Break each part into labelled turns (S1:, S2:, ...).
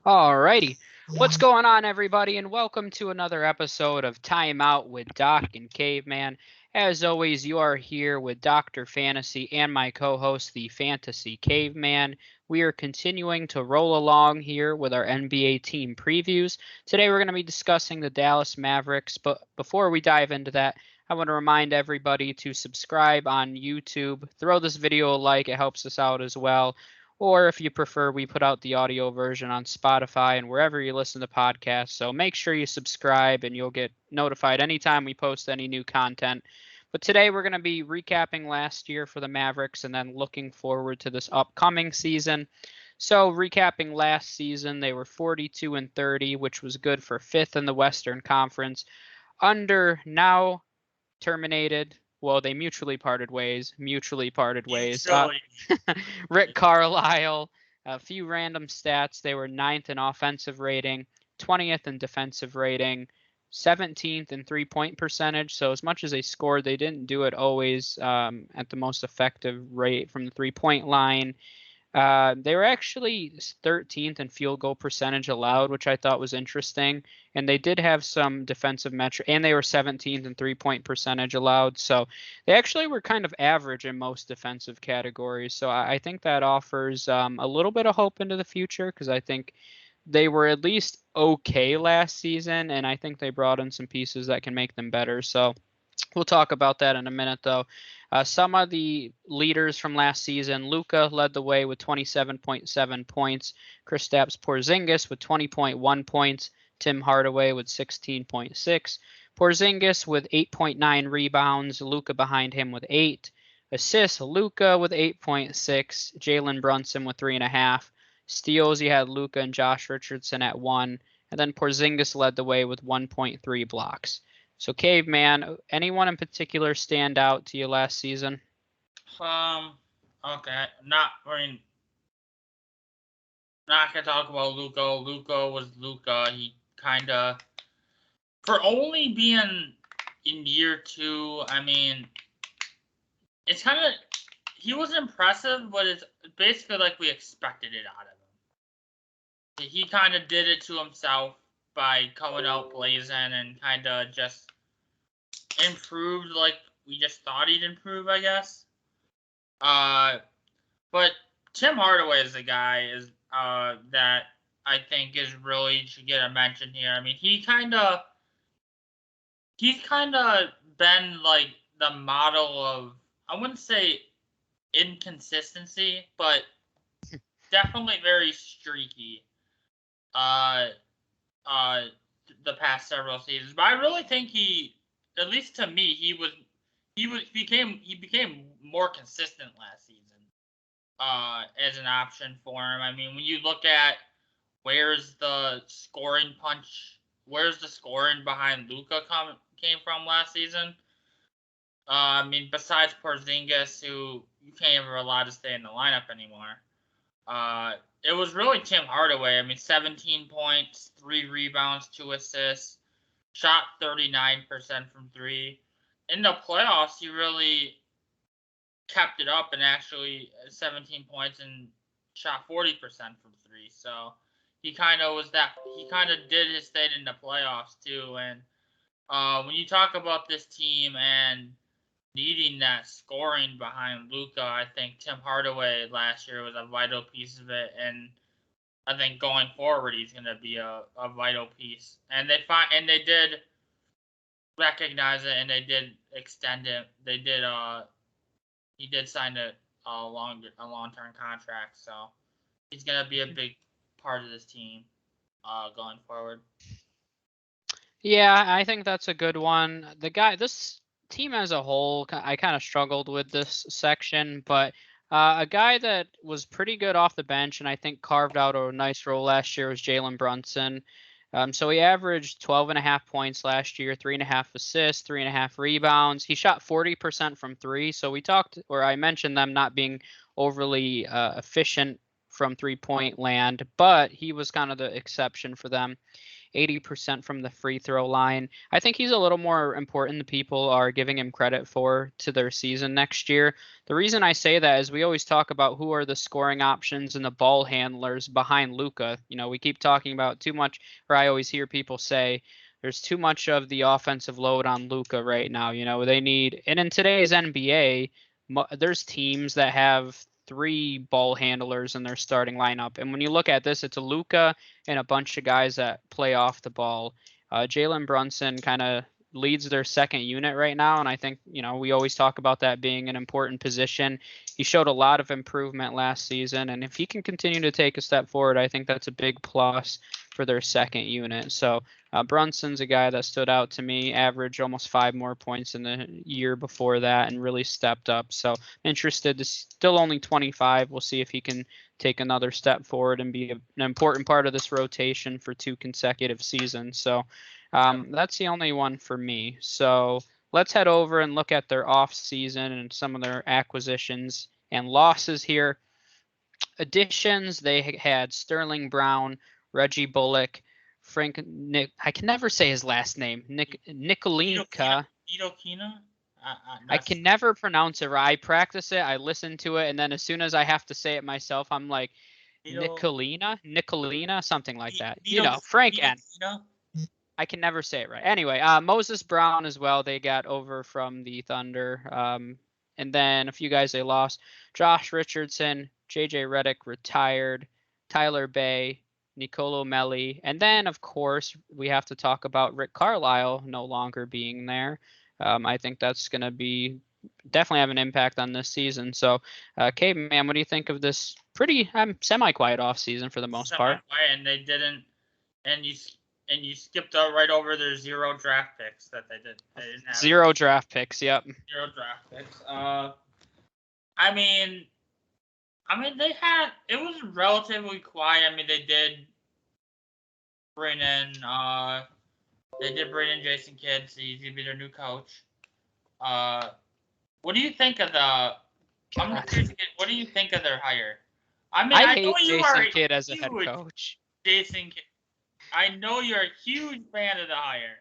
S1: Alrighty. What's going on, everybody, and welcome to another episode of Time Out with Doc and Caveman. As always, you are here with Dr. Fantasy and my co-host, the Fantasy Caveman. We are continuing to roll along here with our NBA team previews. Today we're going to be discussing the Dallas Mavericks, but before we dive into that, I want to remind everybody to subscribe on YouTube. Throw this video a like, it helps us out as well. Or if you prefer, we put out the audio version on Spotify and wherever you listen to podcasts. So make sure you subscribe and you'll get notified anytime we post any new content. But today we're going to be recapping last year for the Mavericks and then looking forward to this upcoming season. So recapping last season, they were 42-30, which was good for fifth in the Western Conference. Under now terminated. Well, they mutually parted ways. Rick Carlisle, a few random stats. They were 9th in offensive rating, 20th in defensive rating, 17th in three-point percentage. So as much as they scored, they didn't do it always at the most effective rate from the three-point line. They were actually 13th in field goal percentage allowed, which I thought was interesting. And they did have some defensive metric, and they were 17th in three-point percentage allowed. So they actually were kind of average in most defensive categories. So I think that offers a little bit of hope into the future because I think they were at least okay last season, and I think they brought in some pieces that can make them better. So we'll talk about that in a minute, though. Some of the leaders from last season, Luka led the way with 27.7 points, Kristaps Porzingis with 20.1 points, Tim Hardaway with 16.6, Porzingis with 8.9 rebounds, Luka behind him with 8 assists, Luka with 8.6, Jalen Brunson with 3.5, steals. You had Luka and Josh Richardson at 1, and then Porzingis led the way with 1.3 blocks. So, Caveman, anyone in particular stand out to you last season?
S2: Okay, not gonna talk about Luka. Luka was Luka. He kind of, for only being in year 2, I mean, it's kind of, he was impressive, but it's basically like we expected it out of him. He kind of did it to himself by coming out blazing and kind of just improved like we just thought he'd improve, I guess. But Tim Hardaway is the guy that I think is really should get a mention here. I mean, he's kind of been like the model of, I wouldn't say inconsistency, but definitely very streaky. The past several seasons, but I really think he, at least to me, he became more consistent last season. As an option for him. I mean, when you look at where's the scoring behind Luka came from last season. I mean, besides Porzingis, who you can't even rely to stay in the lineup anymore. It was really Tim Hardaway. I mean, 17 points, 3 rebounds, 2 assists, shot 39% from 3. In the playoffs, he really kept it up and actually 17 points and shot 40% from 3. So he kind of did his thing in the playoffs too. And when you talk about this team and needing that scoring behind Luka, I think Tim Hardaway last year was a vital piece of it, and I think going forward he's going to be a vital piece. And they did recognize it, and they did extend it. He did sign a long-term contract, so he's going to be a big part of this team going forward.
S1: Yeah, I think that's a good one. This team as a whole, I kind of struggled with this section, but a guy that was pretty good off the bench and I think carved out a nice role last year was Jalen Brunson. So he averaged 12.5 points last year, 3.5 assists, 3.5 rebounds. He shot 40% from 3. So I mentioned them not being overly efficient from 3-point land, but he was kind of the exception for them. 80% from the free throw line. I think he's a little more important than people are giving him credit for to their season next year. The reason I say that is we always talk about who are the scoring options and the ball handlers behind Luka. We keep talking about too much, or I always hear people say there's too much of the offensive load on Luka right now. They need, and in today's NBA, there's teams that have 3 ball handlers in their starting lineup. And when you look at this, it's a Luka and a bunch of guys that play off the ball. Jalen Brunson kind of leads their second unit right now, and I think we always talk about that being an important position. He showed a lot of improvement last season, and if he can continue to take a step forward, I think that's a big plus for their second unit. So Brunson's a guy that stood out to me, averaged almost 5 more points in the year before that, and really stepped up. So interested to still only 25. We'll see if he can take another step forward and be an important part of this rotation for 2 consecutive seasons. So that's the only one for me. So let's head over and look at their off season and some of their acquisitions and losses here. Additions, they had Sterling Brown, Reggie Bullock, I can never say his last name, Nikolinka. I can never pronounce it right. I practice it, I listen to it, and then as soon as I have to say it myself, I'm like, Nicolina, something like that. Frank N. I can never say it right. Anyway, Moses Brown as well, they got over from the Thunder. And then a few guys they lost. Josh Richardson, JJ Redick retired, Tyler Bay, Nicolo Melli, and then, of course, we have to talk about Rick Carlisle no longer being there. I think that's going to be definitely have an impact on this season. So, Caveman, what do you think of this pretty semi-quiet offseason for the most part?
S2: And they didn't, and you skipped right over their 0 draft picks that they did. They didn't have
S1: 0 draft picks. Yep.
S2: 0 draft picks. I mean, it was relatively quiet. I mean, they did bring in Jason Kidd, so he's gonna be their new coach. What do you think of what do you think of their hire? I mean, I hate
S1: Jason Kidd as a head coach.
S2: Jason Kidd. I know you're a huge fan of the hire.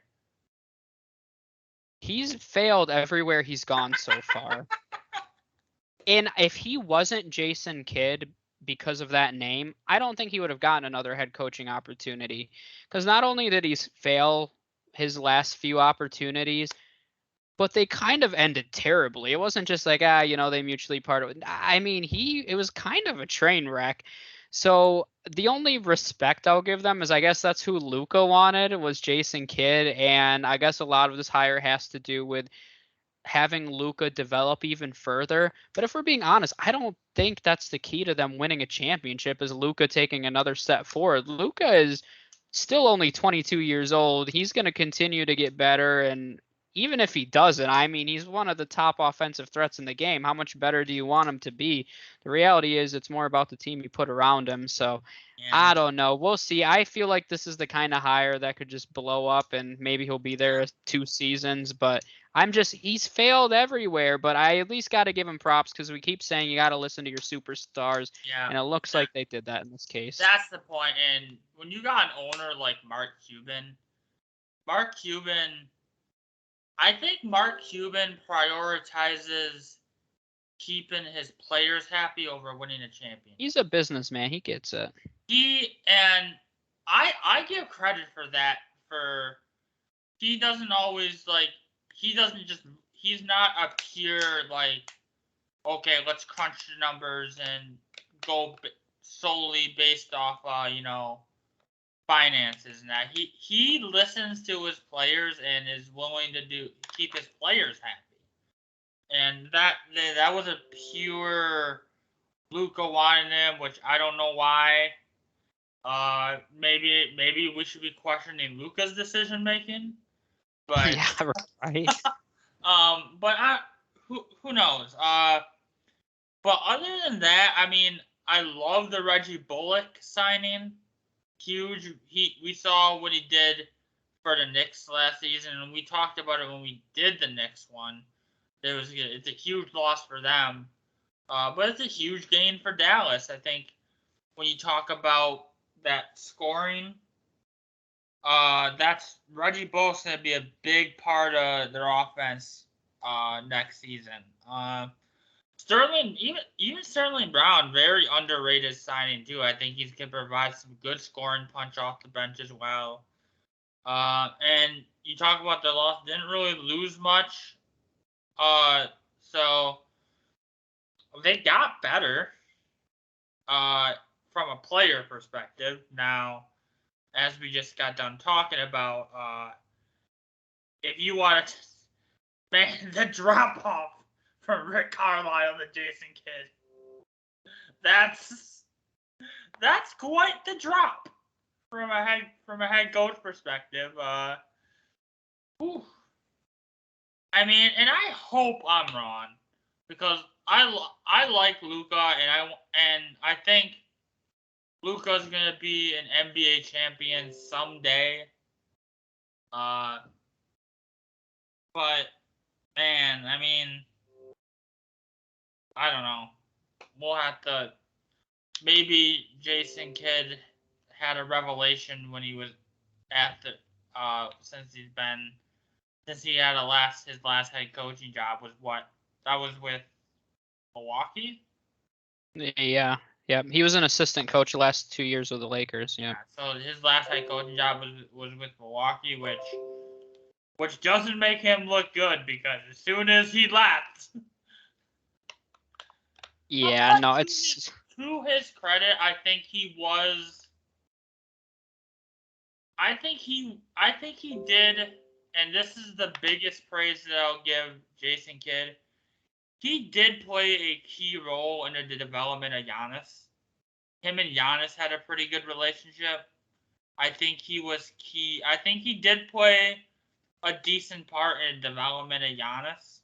S1: He's failed everywhere he's gone so far. And if he wasn't Jason Kidd because of that name, I don't think he would have gotten another head coaching opportunity. Because not only did he fail his last few opportunities, but they kind of ended terribly. It wasn't just like, they mutually parted. I mean, it was kind of a train wreck. So the only respect I'll give them is I guess that's who Luka wanted, was Jason Kidd. And I guess a lot of this hire has to do with having Luka develop even further. But if we're being honest, I don't think that's the key to them winning a championship, is Luka taking another step forward. Luka is still only 22 years old. He's going to continue to get better. And even if he doesn't, I mean, he's one of the top offensive threats in the game. How much better do you want him to be? The reality is it's more about the team you put around him. So I don't know. We'll see. I feel like this is the kind of hire that could just blow up, and maybe he'll be there 2 seasons. But he's failed everywhere, but I at least got to give him props, because we keep saying you got to listen to your superstars.
S2: Yeah.
S1: And it looks like they did that in this case.
S2: That's the point. And when you got an owner like Mark Cuban, I think Mark Cuban prioritizes keeping his players happy over winning a championship.
S1: He's a businessman. He gets it.
S2: I give credit for that. He doesn't always he's not a pure okay, let's crunch the numbers and go solely based off finances and that. He listens to his players and is willing to keep his players happy. And that was a pure Luka wanted him, which I don't know why. Maybe we should be questioning Luka's decision making. But
S1: yeah, right.
S2: But who knows? But other than that, I mean, I love the Reggie Bullock signing. Huge. We saw what he did for the Knicks last season, and we talked about it when we did the Knicks one. It's a huge loss for them, but it's a huge gain for Dallas. I think when you talk about that scoring, That's Reggie Bullock's going to be a big part of their offense next season. Sterling, even Sterling Brown, very underrated signing too. I think he's going to provide some good scoring punch off the bench as well. And you talk about their loss, didn't really lose much. So they got better from a player perspective. Now, as we just got done talking about, if you want to, man, the drop off from Rick Carlisle to Jason Kidd, that's quite the drop from a head coach perspective. Whew. I mean, and I hope I'm wrong because I like Luka and I think Luka's gonna be an NBA champion someday. But man, I mean, I don't know. We'll have to. Maybe Jason Kidd had a revelation when he was at the since he had his last head coaching job was with Milwaukee.
S1: Yeah. He was an assistant coach the last 2 years with the Lakers. Yeah.
S2: So his last head coaching job was with Milwaukee, which doesn't make him look good because as soon as he left.
S1: Yeah. No, it's.
S2: To his credit, I think he did, and this is the biggest praise that I'll give Jason Kidd. He did play a key role in the development of Giannis. Him and Giannis had a pretty good relationship. I think he was key. I think he did play a decent part in the development of Giannis,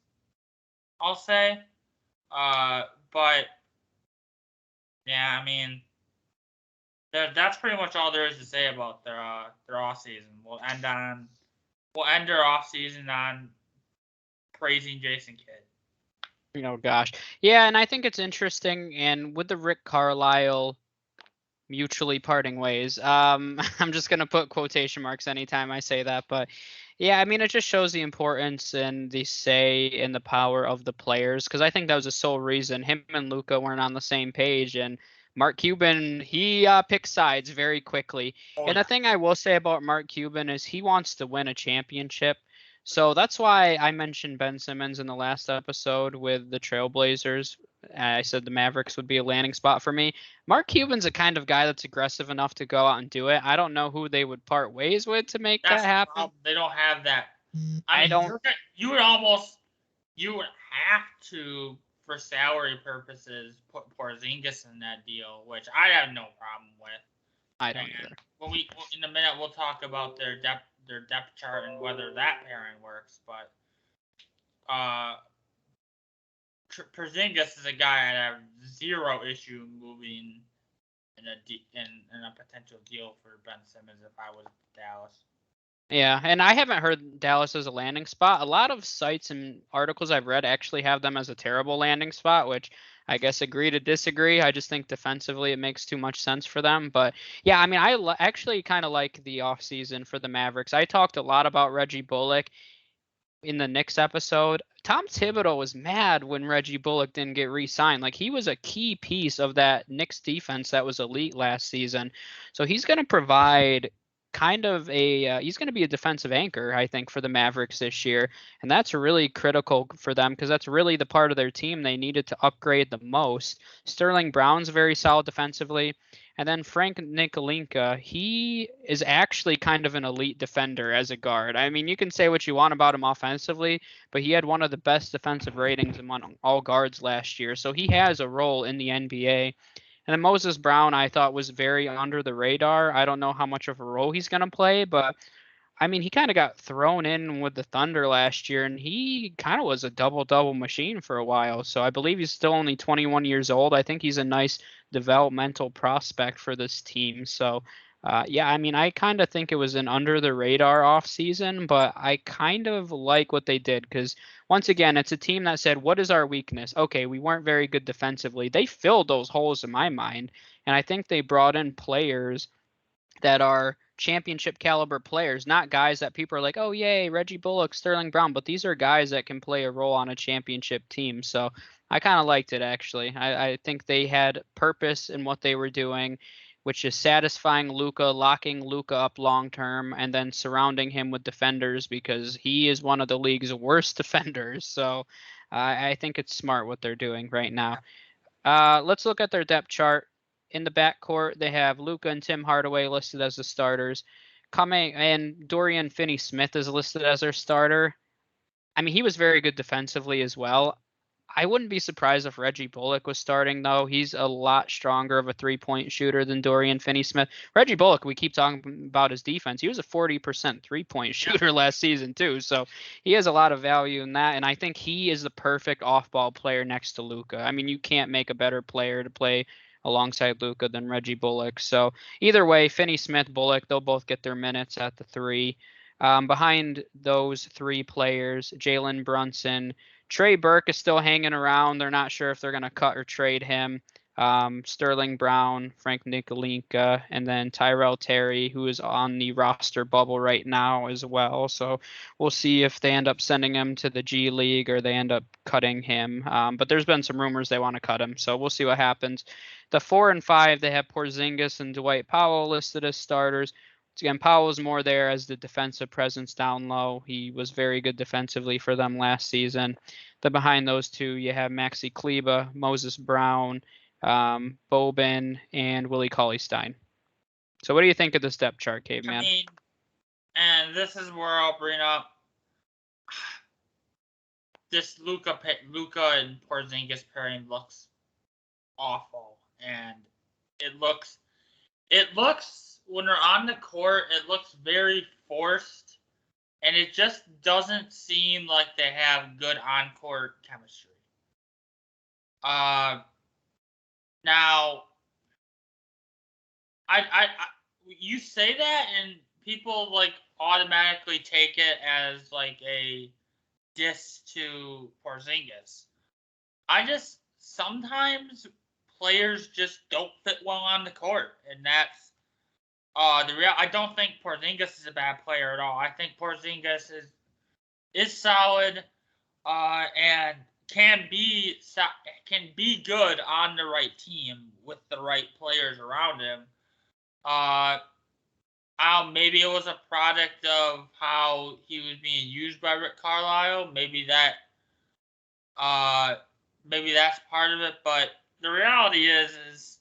S2: I'll say. But yeah, I mean, that's pretty much all there is to say about their off season. We'll end our off season on praising Jason Kidd.
S1: Oh gosh, yeah, and I think it's interesting. And with the Rick Carlisle mutually parting ways, I'm just gonna put quotation marks anytime I say that, but yeah, I mean, it just shows the importance and the say and the power of the players, because I think that was the sole reason him and Luka weren't on the same page, and Mark Cuban, he picks sides very quickly. And the thing I will say about Mark Cuban is he wants to win a championship. So that's why I mentioned Ben Simmons in the last episode with the Trailblazers. I said the Mavericks would be a landing spot for me. Mark Cuban's a kind of guy that's aggressive enough to go out and do it. I don't know who they would part ways with to make that happen.
S2: They don't have that. I mean, you would have to, for salary purposes, put Porzingis in that deal, which I have no problem with.
S1: I don't either.
S2: In a minute, we'll talk about their depth chart and whether that pairing works. But Porzingis is a guy I'd have zero issue moving in a potential deal for Ben Simmons if I was Dallas.
S1: Yeah, and I haven't heard Dallas as a landing spot. A lot of sites and articles I've read actually have them as a terrible landing spot, which I guess agree to disagree. I just think defensively it makes too much sense for them. But yeah, I mean, I actually kind of like the offseason for the Mavericks. I talked a lot about Reggie Bullock in the Knicks episode. Tom Thibodeau was mad when Reggie Bullock didn't get re-signed. Like, he was a key piece of that Knicks defense that was elite last season. So he's going to provide kind of he's going to be a defensive anchor, I think, for the Mavericks this year. And that's really critical for them because that's really the part of their team they needed to upgrade the most. Sterling Brown's very solid defensively. And then Frank Ntilikina, he is actually kind of an elite defender as a guard. I mean, you can say what you want about him offensively, but he had one of the best defensive ratings among all guards last year. So he has a role in the NBA. And then Moses Brown, I thought, was very under the radar. I don't know how much of a role he's going to play, but I mean, he kind of got thrown in with the Thunder last year, and he kind of was a double-double machine for a while. So I believe he's still only 21 years old. I think he's a nice developmental prospect for this team. So, yeah, I mean, I kind of think it was an under-the-radar offseason, but I kind of like what they did because, once again, it's a team that said, what is our weakness? Okay, we weren't very good defensively. They filled those holes in my mind, and I think they brought in players that are championship caliber players, not guys that people are like, oh, yay, Reggie Bullock, Sterling Brown. But these are guys that can play a role on a championship team. So I kind of liked it, actually. I think they had purpose in what they were doing, which is satisfying Luka, locking Luka up long term, and then surrounding him with defenders because he is one of the league's worst defenders. So I think it's smart what they're doing right now. Let's look at their depth chart. In the backcourt, they have Luka and Tim Hardaway listed as the starters. Coming and Dorian Finney-Smith is listed as their starter. I mean, he was very good defensively as well. I wouldn't be surprised if Reggie Bullock was starting, though. He's a lot stronger of a three-point shooter than Dorian Finney-Smith. Reggie Bullock, we keep talking about his defense. He was a 40% three-point shooter last season, too. So he has a lot of value in that, and I think he is the perfect off-ball player next to Luka. I mean, you can't make a better player to play alongside Luka than Reggie Bullock. So either way, Finney-Smith, Bullock, they'll both get their minutes at the three. Behind those three players, Jalen Brunson, Trey Burke is still hanging around. They're not sure if they're going to cut or trade him. Sterling Brown, Frank Nikolinka, and then Tyrell Terry, who is on the roster bubble right now as well. So we'll see if they end up sending him to the G League or they end up cutting him. But there's been some rumors they want to cut him, so we'll see what happens. The 4 and 5, they have Porzingis and Dwight Powell listed as starters. Again, Powell's more there as the defensive presence down low. He was very good defensively for them last season. Then behind those two, you have Maxi Kleba, Moses Brown, Boban, and Willie Cauley-Stein. So what do you think of this depth chart, Caveman?
S2: I mean, and this is where I'll bring up this Luka and Porzingis pairing looks awful, and it looks when they're on the court, it looks very forced, and it just doesn't seem like they have good on-court chemistry. Now, you say that, and people like automatically take it as like a diss to Porzingis. Sometimes players just don't fit well on the court, and that's I don't think Porzingis is a bad player at all. I think Porzingis is solid, and can be good on the right team with the right players around him. Maybe it was a product of how he was being used by Rick Carlisle. Maybe that's part of it. But the reality is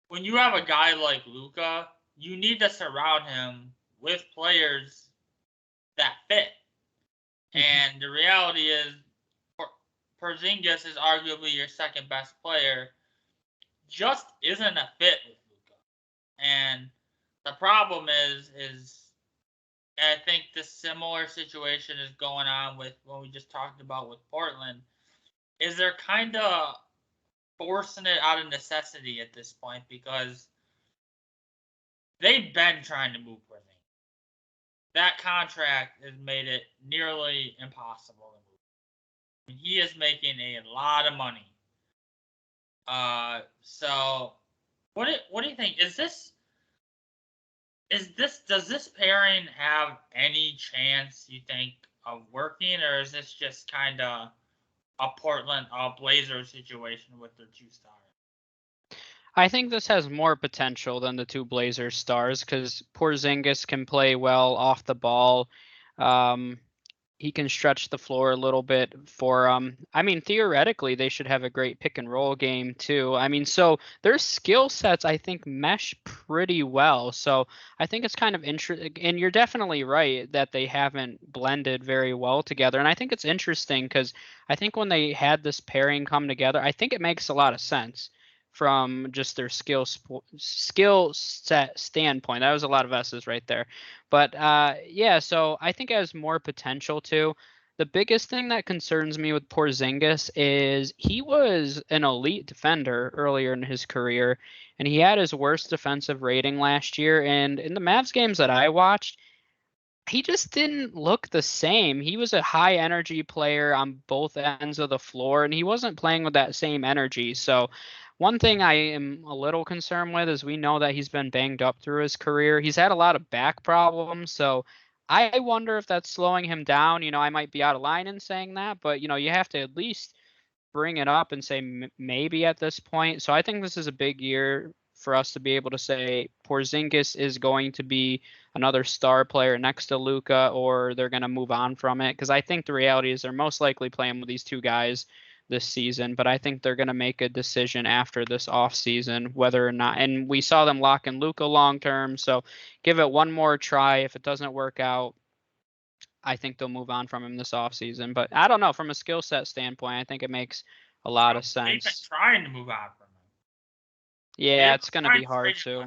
S2: when you have a guy like Luka, you need to surround him with players that fit. Mm-hmm. And the reality is, Porzingis is arguably your second best player, just isn't a fit with Luka. And the problem is I think the similar situation is going on with what we just talked about with Portland, is they're kind of forcing it out of necessity at this point because they've been trying to move Porzingis. That contract has made it nearly impossible to move. I mean, he is making a lot of money. So what do you think? Does this pairing have any chance, you think, of working, or is this just kind of a Portland Blazers situation with their two stars?
S1: I think this has more potential than the two Blazers stars because Porzingis can play well off the ball. He can stretch the floor a little bit for I mean, theoretically, they should have a great pick and roll game too. I mean, so their skill sets, I think, mesh pretty well. So I think it's kind of interesting. And you're definitely right that they haven't blended very well together. And I think it's interesting because I think when they had this pairing come together, I think it makes a lot of sense from just their skill set standpoint. That was a lot of S's right there. But yeah, so I think it has more potential too. The biggest thing that concerns me with Porzingis is he was an elite defender earlier in his career, and he had his worst defensive rating last year. And in the Mavs games that I watched, he just didn't look the same. He was a high energy player on both ends of the floor, and he wasn't playing with that same energy. So One thing I am a little concerned with is we know that he's been banged up through his career. He's had a lot of back problems, so I wonder if that's slowing him down. I might be out of line in saying that, but you have to at least bring it up and say maybe at this point. So I think this is a big year for us to be able to say Porzingis is going to be another star player next to Luka, or they're going to move on from it. Because I think the reality is they're most likely playing with these two guys this season, but I think they're going to make a decision after this offseason whether or not. And we saw them lock in Luka long term, so give it one more try. If it doesn't work out, I think they'll move on from him this offseason. But I don't know. From a skill set standpoint, I think it makes a lot of
S2: They've been
S1: sense.
S2: trying to move on from him.
S1: Yeah, it's going to be hard
S2: to.
S1: too.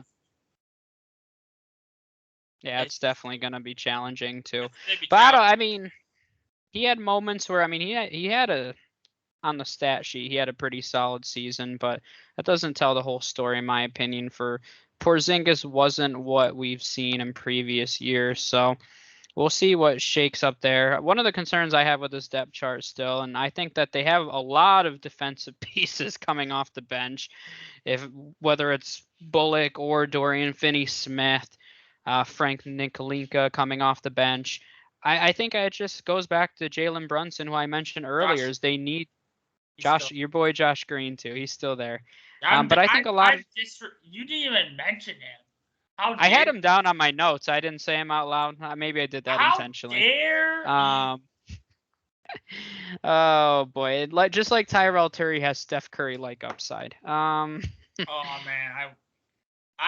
S1: Yeah, it's definitely going to be challenging too. But I mean, he had moments where he had a on the stat sheet he had a pretty solid season, but that doesn't tell the whole story in my opinion. For Porzingis wasn't what we've seen in previous years, so we'll see what shakes up there. One of the concerns I have with this depth chart still, and I think that they have a lot of defensive pieces coming off the bench, whether it's Bullock or Dorian Finney-Smith, Frank Nikolinka coming off the bench. I think it just goes back to Jalen Brunson, who I mentioned earlier, is they need your boy Josh Green too. He's still there. But I think a lot of
S2: you didn't even mention him.
S1: I had him down on my notes. I didn't say him out loud. Maybe I did that intentionally. Oh boy, just like Tyrell Terry has Steph Curry like upside.
S2: Oh man,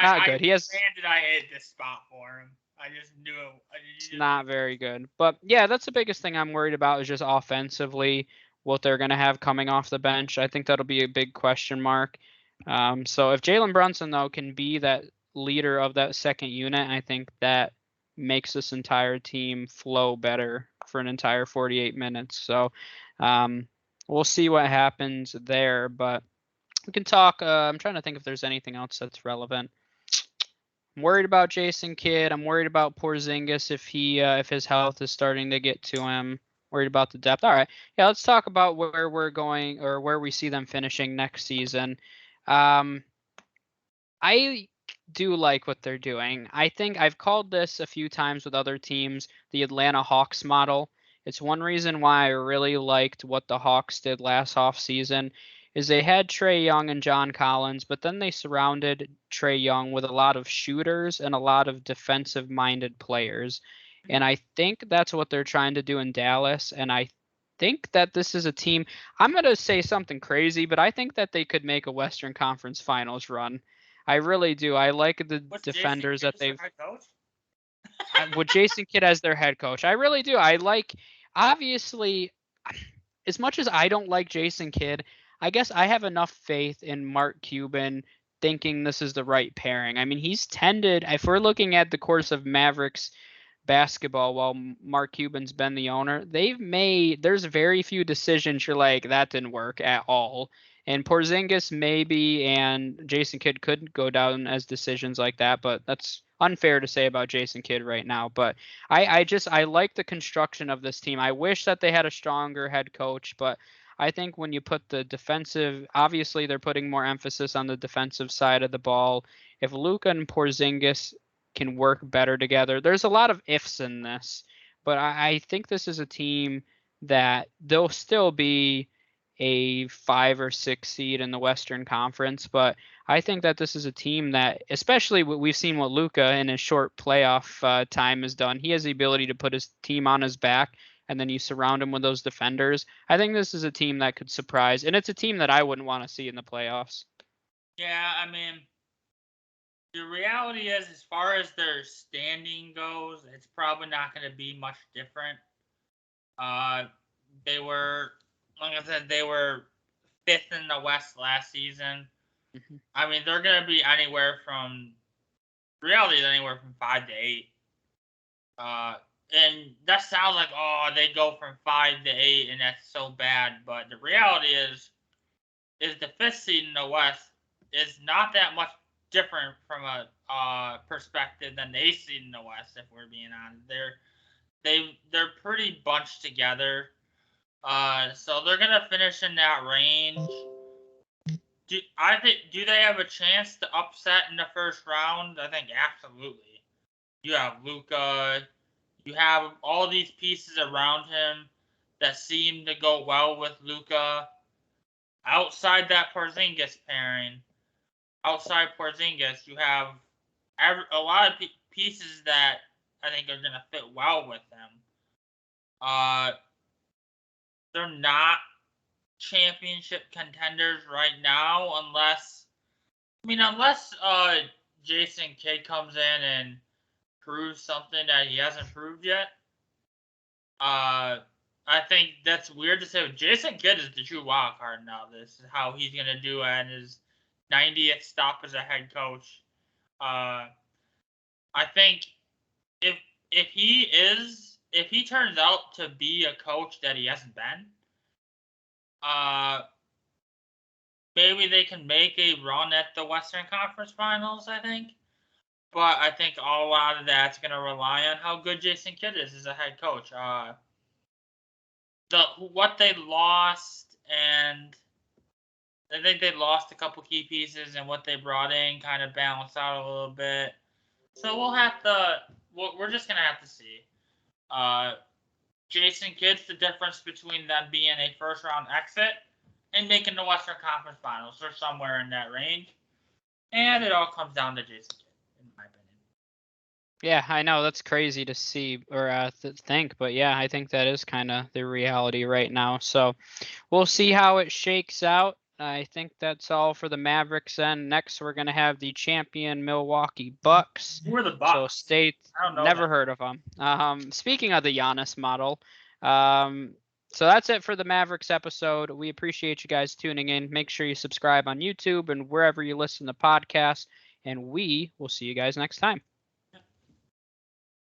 S1: not good. He has.
S2: Did I hit this spot for him? I just knew it.
S1: It's not very good. But yeah, that's the biggest thing I'm worried about is just offensively what they're going to have coming off the bench. I think that'll be a big question mark. So if Jalen Brunson though can be that leader of that second unit, I think that makes this entire team flow better for an entire 48 minutes. So we'll see what happens there. But we can talk. I'm trying to think if there's anything else that's relevant. I'm worried about Jason Kidd. I'm worried about Porzingis if his health is starting to get to him. Worried about the depth. All right. Yeah, let's talk about where we're going or where we see them finishing next season. I do like what they're doing. I think I've called this a few times with other teams, the Atlanta Hawks model. It's one reason why I really liked what the Hawks did last offseason is they had Trae Young and John Collins, but then they surrounded Trae Young with a lot of shooters and a lot of defensive-minded players. And I think that's what they're trying to do in Dallas. And I think that this is a team, I'm going to say something crazy, but I think that they could make a Western Conference Finals run. I really do. I like the defenders that they've. With Jason Kidd as their head coach, I really do. I like, obviously, as much as I don't like Jason Kidd, I guess I have enough faith in Mark Cuban thinking this is the right pairing. I mean, he's tended, if we're looking at the course of Mavericks basketball while Mark Cuban's been the owner, there's very few decisions you're like, that didn't work at all. And Porzingis maybe and Jason Kidd could go down as decisions like that, but that's unfair to say about Jason Kidd right now. But I like the construction of this team. I wish that they had a stronger head coach, but I think when you put the defensive, obviously they're putting more emphasis on the defensive side of the ball. If Luka and Porzingis can work better together, there's a lot of ifs in this, but I think this is a team that they'll still be a 5 or 6 seed in the Western Conference, but I think that this is a team that, especially what we've seen what Luka in his short playoff time has done, he has the ability to put his team on his back, and then you surround him with those defenders. I think this is a team that could surprise, and it's a team that I wouldn't want to see in the playoffs.
S2: Yeah, I mean, the reality is, as far as their standing goes, it's probably not going to be much different. They were, like I said, they were 5th in the West last season. Mm-hmm. I mean, they're going to be anywhere from 5 to 8. And that sounds like, they go from 5 to 8, and that's so bad. But the reality is the 5th seed in the West is not that much different from a perspective than the 8th seed in the West, if we're being honest. They're pretty bunched together. So they're gonna finish in that range. Do they have a chance to upset in the first round? I think absolutely. You have Luka. You have all these pieces around him that seem to go well with Luka. Outside that Porzingis pairing, you have a lot of pieces that I think are going to fit well with them. They're not championship contenders right now unless Jason Kidd comes in and proves something that he hasn't proved yet. I think that's weird to say, but Jason Kidd is the true wild card now. This is how he's going to do at his 90th stop as a head coach. I think if he turns out to be a coach that he hasn't been, maybe they can make a run at the Western Conference Finals, I think. But I think a lot of that's going to rely on how good Jason Kidd is as a head coach. What they lost, and I think they lost a couple key pieces, and what they brought in kind of balanced out a little bit. So we're just going to have to see. Jason Kidd's the difference between them being a first-round exit and making the Western Conference Finals. They're somewhere in that range. And it all comes down to Jason Kidd, in my opinion.
S1: Yeah, I know that's crazy to see or think, but yeah, I think that is kind of the reality right now. So we'll see how it shakes out. I think that's all for the Mavericks. And next, we're gonna have the champion Milwaukee Bucks.
S2: Who are the Bucks?
S1: So
S2: I don't know.
S1: Never heard of them. Speaking of the Giannis model, so that's it for the Mavericks episode. We appreciate you guys tuning in. Make sure you subscribe on YouTube and wherever you listen to podcasts. And we will see you guys next time.